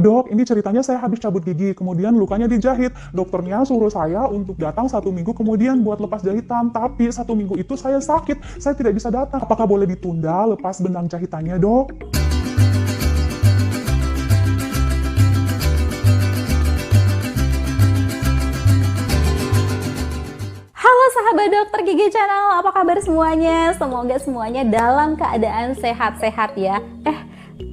Dok, ini ceritanya saya habis cabut gigi, kemudian lukanya dijahit. Dokternya suruh saya untuk datang 1 minggu kemudian buat lepas jahitan, tapi 1 minggu itu saya sakit, saya tidak bisa datang. Apakah boleh ditunda lepas benang jahitannya, dok? Halo sahabat Dokter Gigi Channel, apa kabar semuanya? Semoga semuanya dalam keadaan sehat-sehat ya.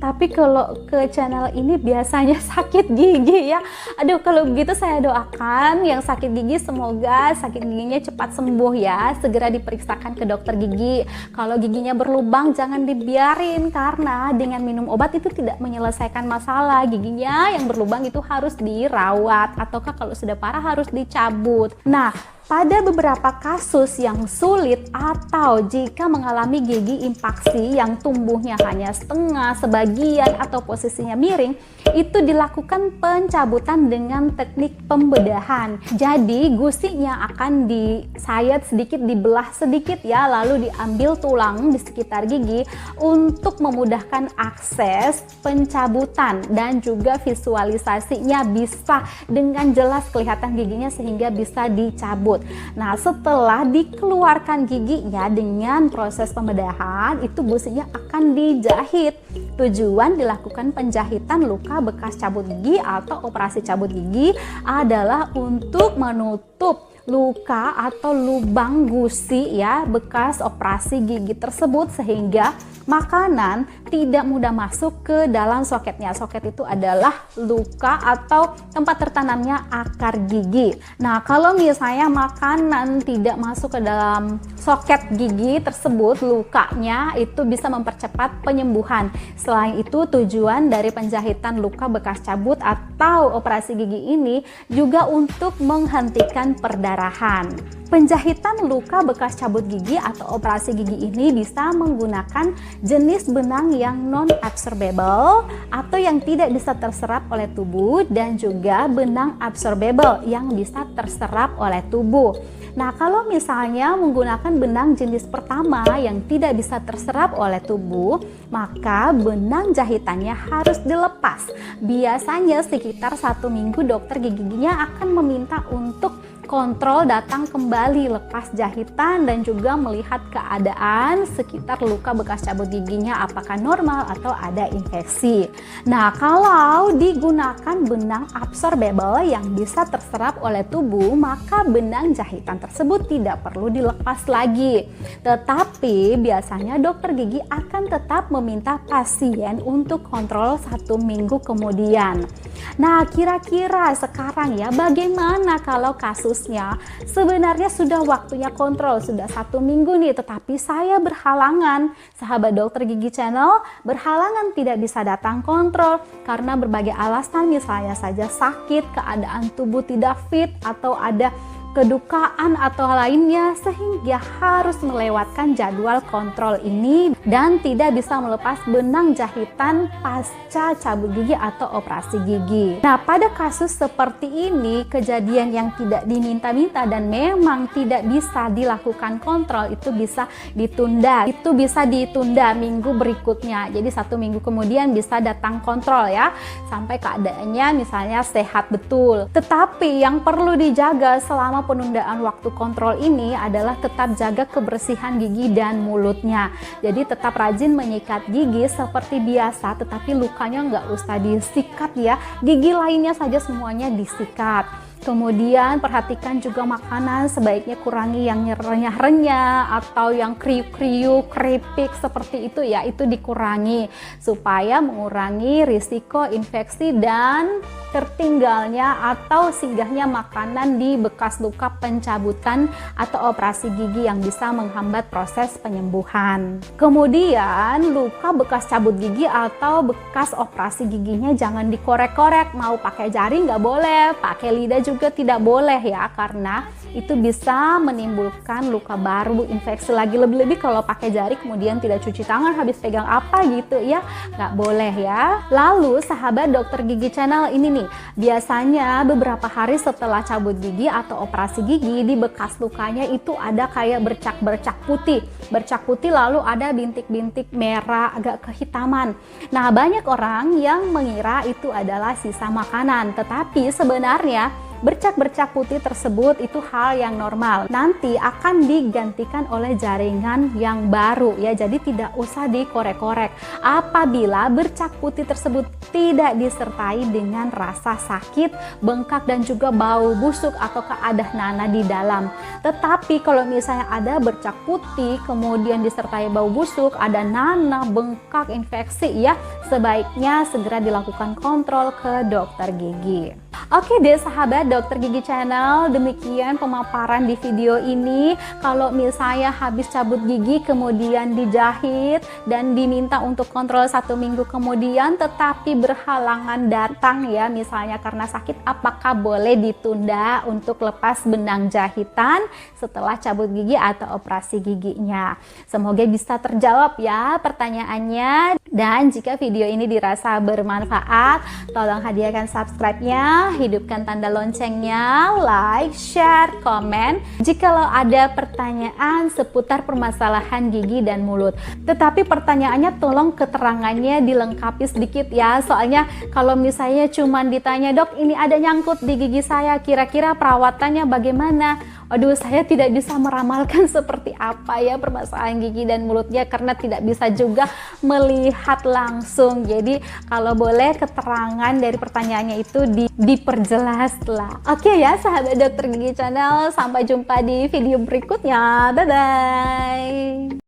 Tapi kalau ke channel ini biasanya sakit gigi ya. Aduh, kalau begitu saya doakan yang sakit gigi semoga sakit giginya cepat sembuh ya. Segera diperiksakan ke dokter gigi. Kalau giginya berlubang jangan dibiarin, karena dengan minum obat itu tidak menyelesaikan masalah. Giginya yang berlubang itu harus dirawat, ataukah kalau sudah parah harus dicabut. Nah, pada beberapa kasus yang sulit atau jika mengalami gigi impaksi yang tumbuhnya hanya setengah, sebagian, atau posisinya miring, itu dilakukan pencabutan dengan teknik pembedahan. Jadi gusinya akan disayat sedikit, dibelah sedikit ya, lalu diambil tulang di sekitar gigi untuk memudahkan akses pencabutan dan juga visualisasinya bisa dengan jelas kelihatan giginya sehingga bisa dicabut. Nah, setelah dikeluarkan giginya dengan proses pembedahan, itu gusinya akan dijahit. Tujuan dilakukan penjahitan luka bekas cabut gigi atau operasi cabut gigi adalah untuk menutup luka atau lubang gusi ya bekas operasi gigi tersebut, sehingga makanan tidak mudah masuk ke dalam soketnya. Soket itu adalah luka atau tempat tertanamnya akar gigi. Nah, kalau misalnya makanan tidak masuk ke dalam soket gigi tersebut, lukanya itu bisa mempercepat penyembuhan. Selain itu, tujuan dari penjahitan luka bekas cabut atau operasi gigi ini juga untuk menghentikan perdarahan. Penjahitan luka bekas cabut gigi atau operasi gigi ini bisa menggunakan jenis benang yang non-absorbable atau yang tidak bisa terserap oleh tubuh, dan juga benang absorbable yang bisa terserap oleh tubuh. Nah, kalau misalnya menggunakan benang jenis pertama yang tidak bisa terserap oleh tubuh, maka benang jahitannya harus dilepas. Biasanya sekitar 1 minggu dokter giginya akan meminta untuk kontrol datang kembali lepas jahitan dan juga melihat keadaan sekitar luka bekas cabut giginya apakah normal atau ada infeksi. Nah, kalau digunakan benang absorbable yang bisa terserap oleh tubuh, maka benang jahitan tersebut tidak perlu dilepas lagi. Tetapi biasanya dokter gigi akan tetap meminta pasien untuk kontrol 1 minggu kemudian. Nah, kira-kira sekarang ya bagaimana kalau kasusnya sebenarnya sudah waktunya kontrol, sudah 1 minggu nih, tetapi saya berhalangan, sahabat Dokter Gigi Channel berhalangan tidak bisa datang kontrol karena berbagai alasan, misalnya saja sakit, keadaan tubuh tidak fit, atau ada kedukaan atau lainnya, sehingga harus melewatkan jadwal kontrol ini dan tidak bisa melepas benang jahitan pasca cabut gigi atau operasi gigi. Nah, pada kasus seperti ini, kejadian yang tidak diminta-minta dan memang tidak bisa dilakukan kontrol itu bisa ditunda. Itu bisa ditunda minggu berikutnya. Jadi 1 minggu kemudian bisa datang kontrol ya, sampai keadaannya misalnya sehat betul. Tetapi yang perlu dijaga selama penundaan waktu kontrol ini adalah tetap jaga kebersihan gigi dan mulutnya. Jadi tetap rajin menyikat gigi seperti biasa, tetapi lukanya nggak usah disikat ya. Gigi lainnya saja semuanya disikat. Kemudian perhatikan juga makanan, sebaiknya kurangi yang renyah-renyah atau yang kriuk-kriuk, keripik seperti itu ya, itu dikurangi supaya mengurangi risiko infeksi dan tertinggalnya atau singgahnya makanan di bekas luka pencabutan atau operasi gigi yang bisa menghambat proses penyembuhan. Kemudian luka bekas cabut gigi atau bekas operasi giginya jangan dikorek-korek, mau pakai jari nggak boleh, pakai lidah juga tidak boleh ya, karena itu bisa menimbulkan luka baru, infeksi lagi. Lebih-lebih kalau pakai jari kemudian tidak cuci tangan habis pegang apa gitu ya, nggak boleh ya. Lalu sahabat dokter gigi channel ini nih, biasanya beberapa hari setelah cabut gigi atau operasi gigi, di bekas lukanya itu ada kayak bercak-bercak putih. Bercak putih lalu ada bintik-bintik merah agak kehitaman. Nah, banyak orang yang mengira itu adalah sisa makanan, tetapi sebenarnya bercak-bercak putih tersebut itu hal yang normal. Nanti akan digantikan oleh jaringan yang baru ya, jadi tidak usah dikorek-korek. Apabila bercak putih tersebut tidak disertai dengan rasa sakit, bengkak dan juga bau busuk atau ada nanah di dalam. Tetapi kalau misalnya ada bercak putih kemudian disertai bau busuk, ada nanah, bengkak, infeksi ya, sebaiknya segera dilakukan kontrol ke dokter gigi. Oke deh sahabat dokter gigi channel, demikian pemaparan di video ini. Kalau misalnya habis cabut gigi kemudian dijahit dan diminta untuk kontrol 1 minggu kemudian tetapi berhalangan datang ya, misalnya karena sakit, apakah boleh ditunda untuk lepas benang jahitan setelah cabut gigi atau operasi giginya? Semoga bisa terjawab ya pertanyaannya. Dan jika video ini dirasa bermanfaat, tolong hadiahkan subscribe-nya, hidupkan tanda loncengnya, like, share, komen jikalau ada pertanyaan seputar permasalahan gigi dan mulut. Tetapi pertanyaannya tolong keterangannya dilengkapi sedikit ya, soalnya kalau misalnya cuman ditanya, dok ini ada nyangkut di gigi saya, kira-kira perawatannya bagaimana? Aduh, saya tidak bisa meramalkan seperti apa ya permasalahan gigi dan mulutnya karena tidak bisa juga melihat langsung. Jadi kalau boleh keterangan dari pertanyaannya itu diperjelas lah. Oke ya sahabat dokter gigi channel, sampai jumpa di video berikutnya. Bye bye.